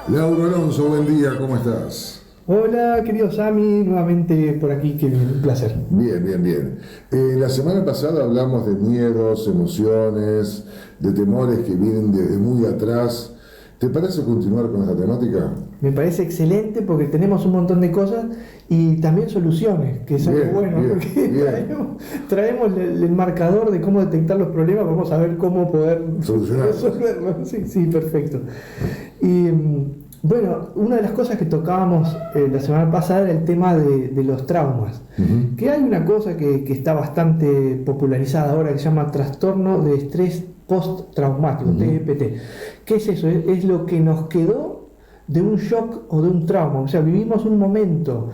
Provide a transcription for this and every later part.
Lauro Alonso, buen día, ¿cómo estás? Hola, querido Sami, nuevamente por aquí, que un placer. Bien, bien, bien. La semana pasada hablamos de miedos, emociones, de temores que vienen desde muy atrás. ¿Te parece continuar con esta temática? Me parece excelente porque tenemos un montón de cosas y también soluciones, que es algo Bien, bueno, bien, porque bien. traemos el marcador de cómo detectar los problemas, vamos a ver cómo poder Solucionarlos. resolverlos. Sí, sí, perfecto. Y bueno, una de las cosas que tocábamos la semana pasada era el tema de los traumas. Ujú. Que hay una cosa que está bastante popularizada ahora que se llama trastorno de estrés postraumático, Ujú. TEPT. ¿Qué es eso? Es lo que nos quedó de un shock o de un trauma. O sea, vivimos un momento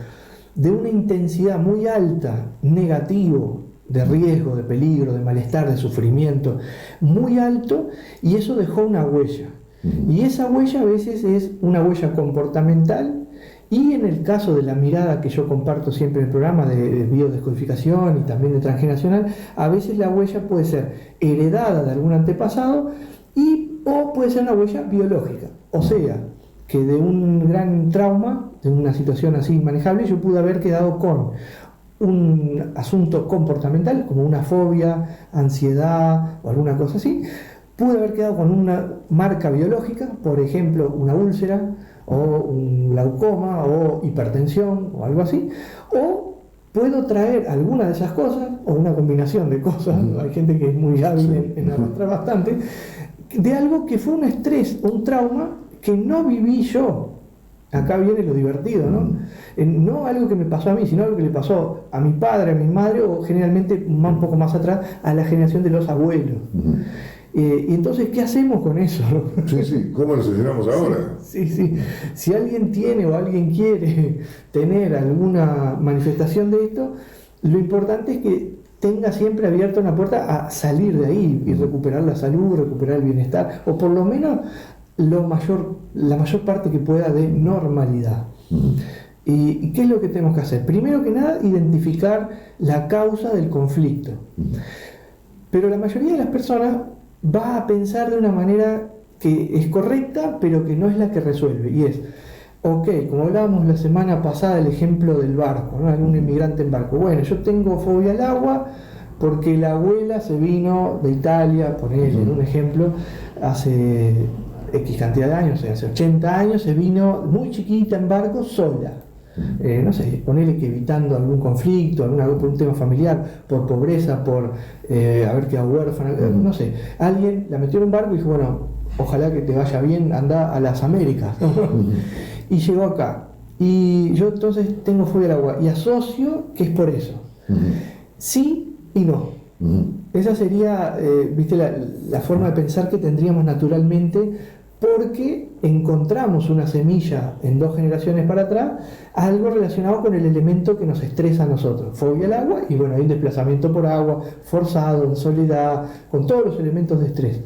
de una intensidad muy alta, negativo, de riesgo, de peligro, de malestar, de sufrimiento, muy alto, y eso dejó una huella. Ujú. Y esa huella a veces es una huella comportamental, y en el caso de la mirada que yo comparto siempre en el programa de biodescodificación y también de transgeneracional, a veces la huella puede ser heredada de algún antepasado o puede ser una huella biológica. O sea, que de un gran trauma, de una situación así inmanejable, yo pude haber quedado con un asunto comportamental, como una fobia, ansiedad o alguna cosa así. Pude haber quedado con una marca biológica, por ejemplo, una úlcera o un glaucoma o hipertensión o algo así, o puedo traer alguna de esas cosas o una combinación de cosas, hay gente que es muy hábil en arrastrar bastante, de algo que fue un estrés, un trauma que no viví yo. Acá viene lo divertido, ¿no? No algo que me pasó a mí, sino algo que le pasó a mi padre, a mi madre, o generalmente un poco más atrás, a la generación de los abuelos. Ujú. Y entonces, ¿qué hacemos con eso? Sí, sí, ¿cómo lo solucionamos ahora? Sí, sí. Si alguien tiene o alguien quiere tener alguna manifestación de esto, lo importante es que tenga siempre abierta una puerta a salir de ahí y recuperar la salud, recuperar el bienestar, o por lo menos la mayor parte que pueda de normalidad. Ujú. ¿Y qué es lo que tenemos que hacer? Primero que nada, identificar la causa del conflicto. Ujú. Pero la mayoría de las personas va a pensar de una manera que es correcta, pero que no es la que resuelve. Y es, ok, como hablábamos la semana pasada, el ejemplo del barco, ¿no? Algún inmigrante en barco. Bueno, yo tengo fobia al agua porque la abuela se vino de Italia, ponele un ejemplo, hace X cantidad de años, o sea, hace 80 años, se vino muy chiquita en barco sola. No sé, ponele que evitando algún conflicto, por un tema familiar, por pobreza, por haber quedado huérfana, no sé. Alguien la metió en un barco y dijo, bueno, ojalá que te vaya bien, anda a las Américas. Y llegó acá. Y yo entonces tengo fobia al agua y asocio que es por eso. Sí y no. Esa sería, viste, la forma de pensar que tendríamos naturalmente, porque encontramos una semilla en 2 generaciones para atrás, algo relacionado con el elemento que nos estresa a nosotros, fobia al agua, y bueno, hay un desplazamiento por agua, forzado, en soledad, con todos los elementos de estrés.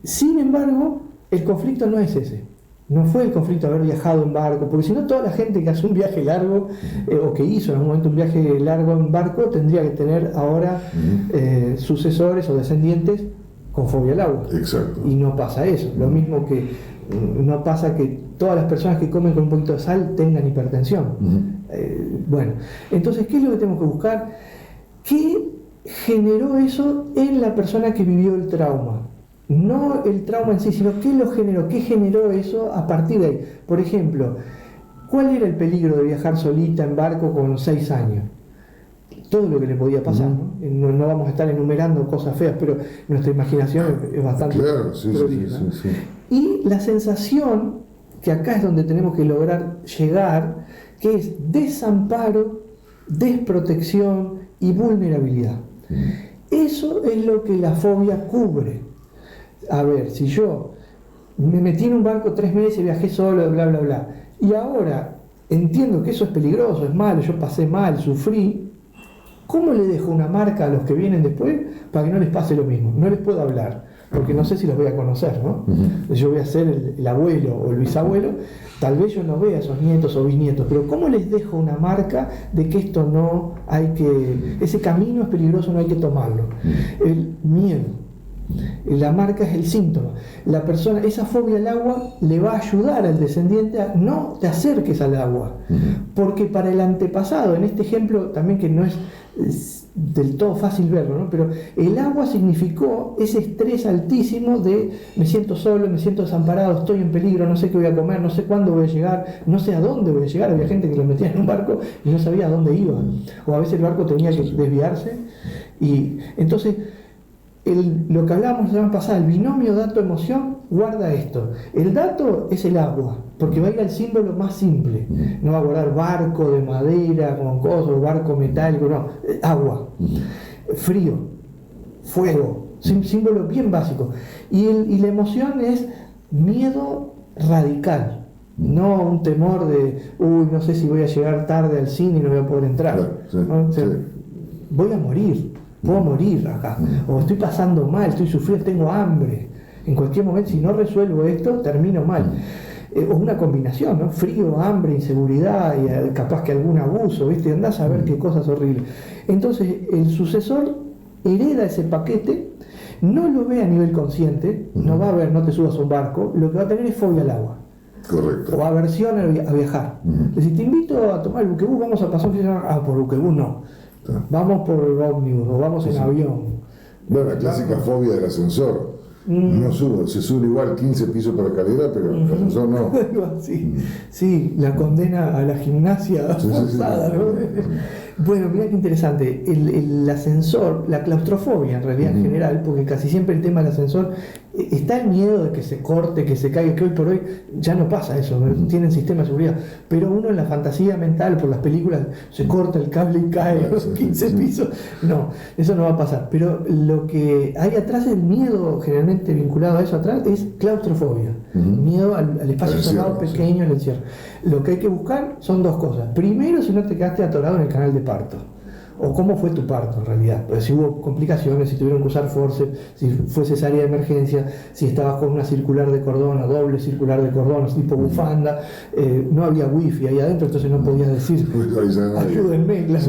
Sin embargo, el conflicto no es ese. No fue el conflicto de haber viajado en barco, porque si no, toda la gente que hace un viaje largo o que hizo en algún momento un viaje largo en barco tendría que tener ahora sucesores o descendientes con fobia al agua. Exacto. Y no pasa eso. Lo mismo que no pasa que todas las personas que comen con un poquito de sal tengan hipertensión. Bueno, entonces, ¿qué es lo que tenemos que buscar? ¿Qué generó eso en la persona que vivió el trauma? No el trauma en sí, sino qué lo generó, qué generó eso a partir de ahí. Por ejemplo, ¿cuál era el peligro de viajar solita en barco con 6 años? Todo lo que le podía pasar, ¿no? No vamos a estar enumerando cosas feas, pero nuestra imaginación es bastante Claro, sí, sí, prolija, sí, ¿no? sí. Y la sensación, que acá es donde tenemos que lograr llegar, que es desamparo, desprotección y vulnerabilidad. Eso es lo que la fobia cubre. A ver, si yo me metí en un barco 3 meses, viajé solo, bla, bla, bla, y ahora entiendo que eso es peligroso, es malo, yo pasé mal, sufrí, ¿cómo le dejo una marca a los que vienen después para que no les pase lo mismo? No les puedo hablar, porque no sé si los voy a conocer, ¿no? Yo voy a ser el abuelo o el bisabuelo, tal vez yo no vea a esos nietos o bisnietos, pero ¿cómo les dejo una marca de que esto no hay que, ese camino es peligroso, no hay que tomarlo? El miedo. La marca es el síntoma. La persona, esa fobia al agua le va a ayudar al descendiente a no te acerques al agua. Porque para el antepasado, en este ejemplo también que no es del todo fácil verlo, ¿no? Pero el agua significó ese estrés altísimo de me siento solo, me siento desamparado, estoy en peligro, no sé qué voy a comer, no sé cuándo voy a llegar, no sé a dónde voy a llegar. Había gente que lo metía en un barco y no sabía a dónde iba. O a veces el barco tenía que desviarse. Y entonces lo que hablábamos la semana pasada, el binomio dato-emoción, guarda esto. El dato es el agua, porque va a ir al símbolo más simple. No va a guardar barco de madera con cosas, barco metálico, no. Agua, frío, fuego, símbolo bien básico. Y la emoción es miedo radical. No un temor de, no sé si voy a llegar tarde al cine y no voy a poder entrar. Claro, ¿no? O sea, voy a morir. Puedo morir acá, o estoy pasando mal, estoy sufriendo, tengo hambre. En cualquier momento, si no resuelvo esto, termino mal. O una combinación, ¿no? Frío, hambre, inseguridad, y capaz que algún abuso, ¿viste? Andás a ver qué cosas horribles. Entonces, el sucesor hereda ese paquete, no lo ve a nivel consciente, no va a ver, no te subas a un barco, lo que va a tener es fobia al agua. Correcto. O aversión a viajar. Es decir, te invito a tomar el buquebús, vamos a pasar un fin de semana. Por buquebús no. Vamos por el ómnibus o vamos en avión. Bueno, la clásica fobia del ascensor. No subo, se sube igual 15 pisos por escalera, pero el ascensor no. Sí, la condena a la gimnasia forzada, ¿no? Bueno, mirá qué interesante. El ascensor, la claustrofobia en realidad en general, porque casi siempre el tema del ascensor, está el miedo de que se corte, que se caiga, que hoy por hoy ya no pasa eso, ¿no? Tienen sistema de seguridad. Pero uno en la fantasía mental, por las películas, se corta el cable y cae a los 15 pisos. No, eso no va a pasar. Pero lo que hay atrás, el miedo generalmente vinculado a eso atrás, es claustrofobia. Miedo al espacio cerrado, pequeño, al encierro. Lo que hay que buscar son dos cosas. Primero, si no te quedaste atorado en el canal de parto. O cómo fue tu parto en realidad, pues si hubo complicaciones, si tuvieron que usar forceps, si fue cesárea de emergencia, si estabas con una circular de cordón o doble circular de cordón, tipo bufanda, no había wifi ahí adentro, entonces no podías decir ayúdenme, claro.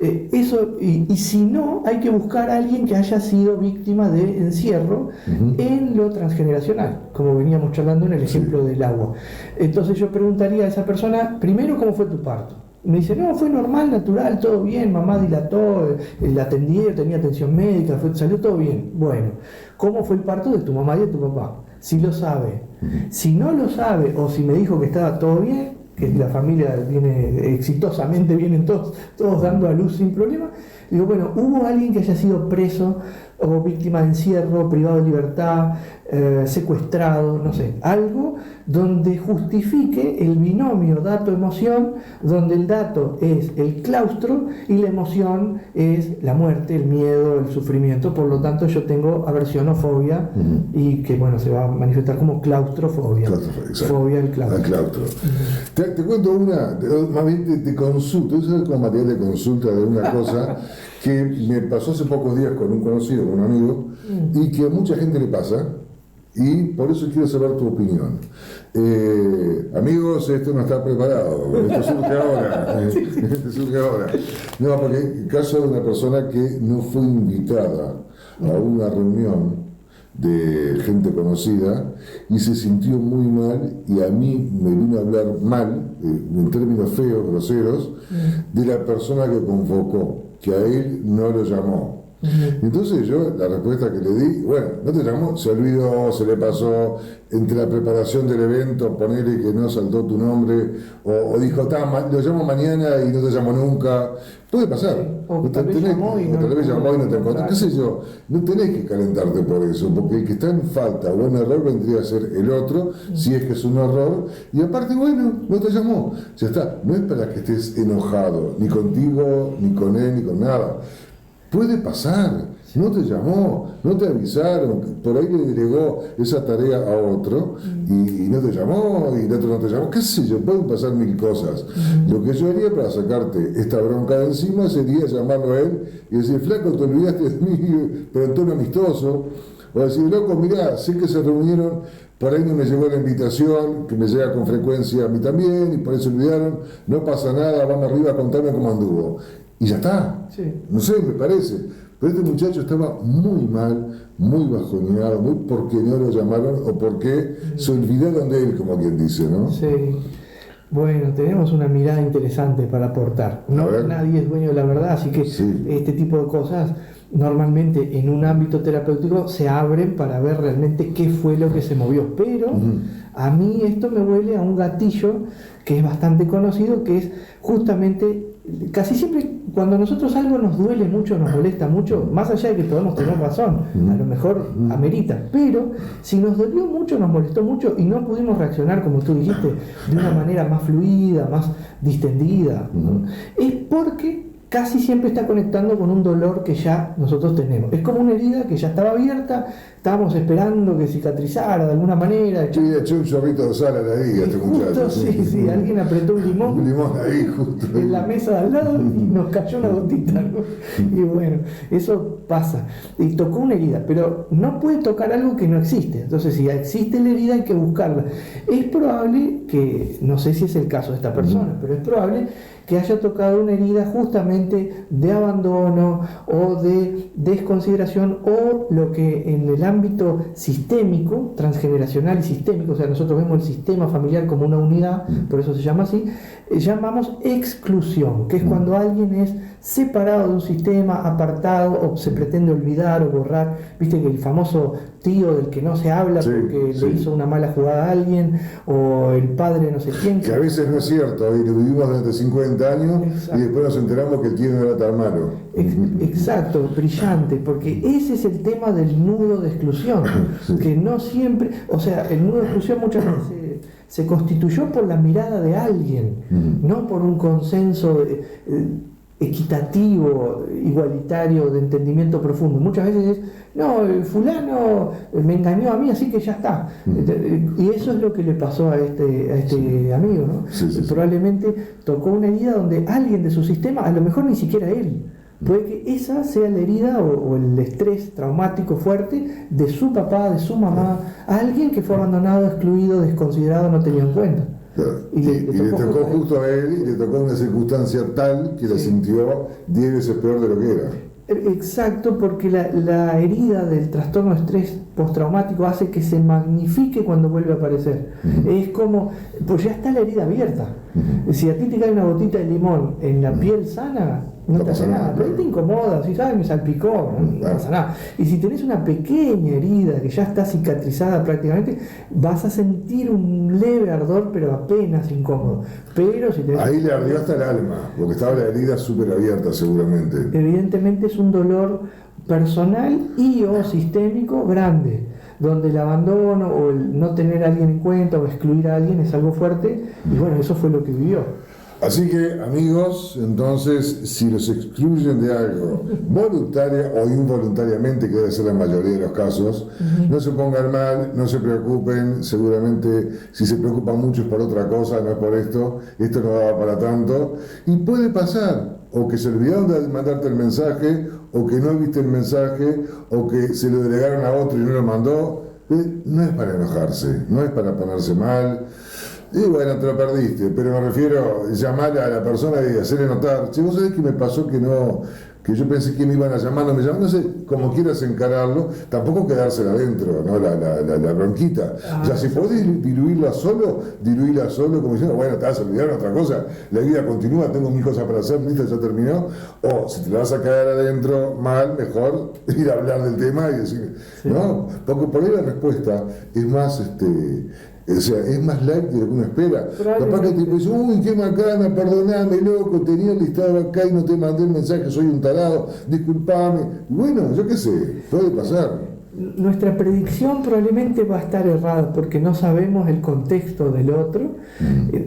Eso, y si no, hay que buscar a alguien que haya sido víctima de encierro en lo transgeneracional, como veníamos charlando en el ejemplo del agua. Entonces yo preguntaría a esa persona, primero, ¿cómo fue tu parto? Me dice, no, fue normal, natural, todo bien, mamá dilató, la atendieron, tenía atención médica, salió todo bien. Bueno, ¿cómo fue el parto de tu mamá y de tu papá? Si lo sabe. Si no lo sabe, o si me dijo que estaba todo bien, que la familia viene exitosamente, vienen todos dando a luz sin problema, digo, bueno, ¿hubo alguien que haya sido preso o víctima de encierro, privado de libertad, secuestrado, no sé, algo donde justifique el binomio dato-emoción, donde el dato es el claustro y la emoción es la muerte, el miedo, el sufrimiento? Por lo tanto, yo tengo aversión o fobia y que, bueno, se va a manifestar como claustrofobia. Fobia al claustro. Te cuento una, más bien te consulto, eso es como material de consulta de una cosa que me pasó hace pocos días con un conocido, con un amigo, y que a mucha gente le pasa, y por eso quiero saber tu opinión. Amigos, esto no está preparado, esto surge ahora. Esto surge ahora. No, porque el caso de una persona que no fue invitada a una reunión de gente conocida y se sintió muy mal, y a mí me vino a hablar mal, en términos feos, groseros, de la persona que convocó, que a él no lo llamó. Entonces yo, la respuesta que le di, bueno, no te llamó, se olvidó, se le pasó, entre la preparación del evento, ponerle que no saltó tu nombre, o dijo, lo llamo mañana y no te llamo nunca. Puede pasar. Sí, o tal vez llamó y no te encontró. ¿Qué sé yo? No tenés que calentarte por eso, porque el que está en falta o en error vendría a ser el otro, si es que es un error, y aparte, bueno, no te llamó. Ya está, no es para que estés enojado, ni contigo, ni con él, ni con nada. Puede pasar, no te llamó, no te avisaron, por ahí le delegó esa tarea a otro y no te llamó, y el otro no te llamó, qué sé yo, pueden pasar mil cosas. Lo que yo haría para sacarte esta bronca de encima sería llamarlo a él y decir, flaco, te olvidaste de mí, pero en tono amistoso, o decir, loco, mirá, sé que se reunieron, por ahí no me llegó la invitación, que me llega con frecuencia a mí también, y por eso olvidaron, no pasa nada, vamos arriba, contame cómo anduvo. Y ya está. Sí. No sé, me parece. pero este muchacho estaba muy mal, muy bajoneado, muy porque no lo llamaron o porque se olvidaron de él, como quien dice, ¿no? Sí. Bueno, tenemos una mirada interesante para aportar. No, nadie es dueño de la verdad, así que este tipo de cosas normalmente en un ámbito terapéutico se abren para ver realmente qué fue lo que se movió. Pero a mí esto me huele a un gatillo que es bastante conocido, que es justamente, casi siempre cuando a nosotros algo nos duele mucho, nos molesta mucho, más allá de que podemos tener razón, a lo mejor amerita, pero si nos dolió mucho, nos molestó mucho y no pudimos reaccionar, como tú dijiste, de una manera más fluida, más distendida, ¿no? Es porque casi siempre está conectando con un dolor que ya nosotros tenemos. Es como una herida que ya estaba abierta, estábamos esperando que cicatrizara de alguna manera. Sí, le echó un chorrito de sal a la herida este muchacho. Sí, alguien apretó un limón. Un limón ahí, justo. En la mesa de al lado y nos cayó una gotita, ¿no? Y bueno, eso pasa. Y tocó una herida, pero no puede tocar algo que no existe. Entonces, si existe la herida, hay que buscarla. Es probable que, no sé si es el caso de esta persona, pero es probable que haya tocado una herida justamente de abandono o de desconsideración, o lo que en el ámbito sistémico, transgeneracional y sistémico, o sea, nosotros vemos el sistema familiar como una unidad, por eso se llama así, llamamos exclusión, que es cuando alguien es separado de un sistema, apartado, o se pretende olvidar o borrar. Viste que el famoso tío del que no se habla porque le hizo una mala jugada a alguien, o el padre no sé quién. Que a veces no es cierto, y lo vivimos durante 50 años. Exacto. Y después nos enteramos que el tío no era tan malo. Exacto, brillante, porque ese es el tema del nudo de exclusión, que no siempre, o sea, el nudo de exclusión muchas veces se constituyó por la mirada de alguien, no por un consenso equitativo, igualitario, de entendimiento profundo. Muchas veces es, no, el fulano me engañó a mí, así que ya está. Y eso es lo que le pasó a este amigo, ¿no? Probablemente tocó una herida donde alguien de su sistema, a lo mejor ni siquiera él, puede que esa sea la herida o el estrés traumático fuerte de su papá, de su mamá, a alguien que fue abandonado, excluido, desconsiderado, no tenido en cuenta. Claro. Y le tocó justo a él, y le tocó una circunstancia tal que la sintió 10 veces peor de lo que era. Exacto, porque la herida del trastorno de estrés postraumático hace que se magnifique cuando vuelve a aparecer. Es como, pues ya está la herida abierta. Si a ti te cae una gotita de limón en la piel sana, no te hace nada, pero te incomoda, si sabes, me salpicó, no pasa nada. Y si tenés una pequeña herida que ya está cicatrizada prácticamente, vas a sentir un leve ardor, pero apenas incómodo. Pero si tenés... Ahí le ardió hasta el alma, porque estaba la herida súper abierta seguramente. Evidentemente es un dolor personal y o sistémico grande, donde el abandono o el no tener a alguien en cuenta o excluir a alguien es algo fuerte, y bueno, eso fue lo que vivió. Así que, amigos, entonces, si los excluyen de algo, voluntaria o involuntariamente, que debe ser la mayoría de los casos, no se pongan mal, no se preocupen. Seguramente, si se preocupan mucho es por otra cosa, no es por esto no daba para tanto, y puede pasar, o que se olvidaron de mandarte el mensaje, o que no viste el mensaje, o que se lo delegaron a otro y no lo mandó. No es para enojarse, no es para ponerse mal. Y bueno, te lo perdiste, pero me refiero a llamar a la persona y hacerle notar, che, vos sabés que me pasó que yo pensé que me iban a llamar, no me llaman, no sé, como quieras encararlo, tampoco quedársela adentro, ¿no? La bronquita. O sea, si podés diluirla solo, como diciendo, bueno, te vas a olvidar otra cosa, la vida continúa, tengo mil cosas para hacer, listo, ya terminó. O si te la vas a quedar adentro mal, mejor ir a hablar del tema y decir, ¿no? Porque por ahí la respuesta es más, o sea, es más light de lo que uno espera. Capaz que te dice, uy, qué macana, perdoname, loco, tenía el listado acá y no te mandé el mensaje, soy un tarado, disculpame. Bueno, yo qué sé, puede pasar. Nuestra predicción probablemente va a estar errada porque no sabemos el contexto del otro.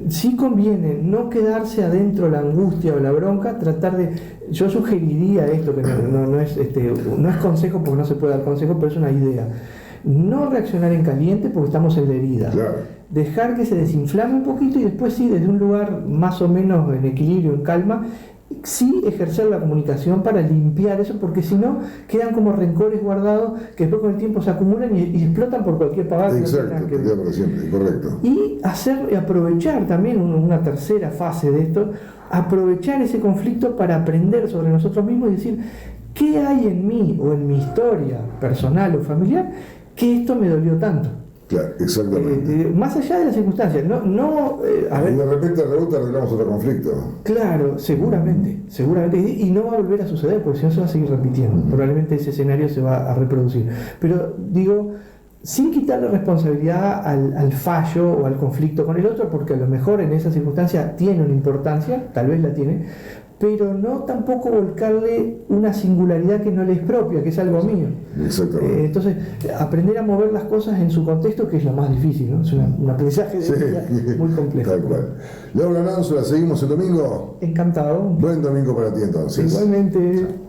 Sí conviene no quedarse adentro la angustia o la bronca, tratar de... Yo sugeriría esto, que no es consejo porque no se puede dar consejo, pero es una idea. No reaccionar en caliente porque estamos en la herida. Claro. Dejar que se desinflame un poquito y después sí, desde un lugar más o menos en equilibrio, en calma, sí ejercer la comunicación para limpiar eso, porque si no quedan como rencores guardados que después con el tiempo se acumulan y explotan por cualquier pavada. Exacto, que queda para siempre, correcto. Y aprovechar también una tercera fase de esto, aprovechar ese conflicto para aprender sobre nosotros mismos y decir, ¿qué hay en mí o en mi historia personal o familiar que esto me dolió tanto? Claro, exactamente. Más allá de las circunstancias, a Y ver, de repente de vuelta arreglamos otro conflicto. claro, seguramente, y no va a volver a suceder, porque si no se va a seguir repitiendo, probablemente ese escenario se va a reproducir. Pero digo, sin quitarle responsabilidad al fallo o al conflicto con el otro, porque a lo mejor en esa circunstancia tiene una importancia, tal vez la tiene, pero no tampoco volcarle una singularidad que no le es propia, que es algo mío. Exactamente. Entonces, aprender a mover las cosas en su contexto, que es lo más difícil, ¿no? Es un aprendizaje de vida muy complejo. Tal cual. Laura Alonso, ¿la seguimos el domingo? Encantado. Buen domingo para ti entonces. Igualmente.